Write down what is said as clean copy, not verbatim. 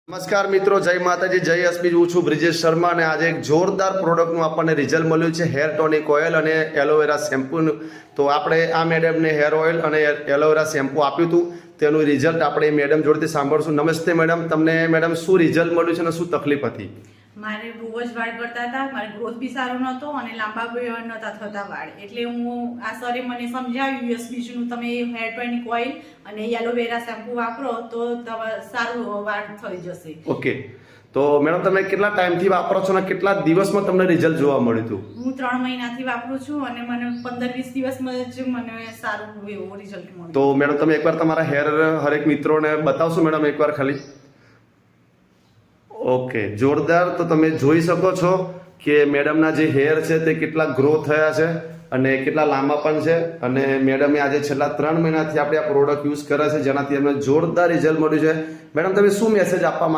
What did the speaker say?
નમસ્કાર મિત્રો, જય માતાજી, જય અસ્મી. હું છું બ્રિજેશ શર્મા અને આજે એક જોરદાર પ્રોડક્ટનું આપણને રિઝલ્ટ મળ્યું છે, હેર ટોનિક ઓઇલ અને એલોવેરા શેમ્પૂનું. તો આપણે આ મેડમને હેર ઓઇલ અને એલોવેરા શેમ્પૂ આપ્યું હતું, તેનું રિઝલ્ટ આપણે મેડમ જોડેથી સાંભળશું. નમસ્તે મેડમ, તમને મેડમ શું રિઝલ્ટ મળ્યું છે અને શું તકલીફ હતી? મારે બહુ જ વાળ કરતા હતા, મારે ગ્રોથ બી સારો નહોતો અને લાંબા બી નહોતા થતા વાળ. એટલે હું આ સરે મને સમજાવ્યું યુએસબીનું તમે હેર ટોનિક ઓઇલ અને એલોવેરા શેમ્પૂ વાપરો તો સારું વાળ થઈ જશે. ઓકે, તો મેડમ તમે કેટલા ટાઈમથી વાપરો છો અને કેટલા દિવસમાં તમને રિઝલ્ટ જોવા મળ્યું હતું? હું 3 મહિનાથી વાપરું છું અને મને 15-20 દિવસમાં જ મને સારું એવું રિઝલ્ટ મળ્યું. તો મેડમ તમે એકવાર તમારા હેર હરેક મિત્રોને બતાવશો મેડમ એકવાર ખાલી? ઓકે, જોરદાર. તો તમે જોઈ શકો છો કે મેડમના જે હેર છે તે કેટલા ગ્રો થયા છે અને કેટલા લાંબા પણ છે. અને મેડમે આજે છેલ્લા 3 મહિનાથી આપણે આ પ્રોડક્ટ યુઝ કરે છે, જેનાથી એમને જોરદાર રિઝલ્ટ મળ્યું છે. મેડમ તમે શું મેસેજ આપવા માંગો?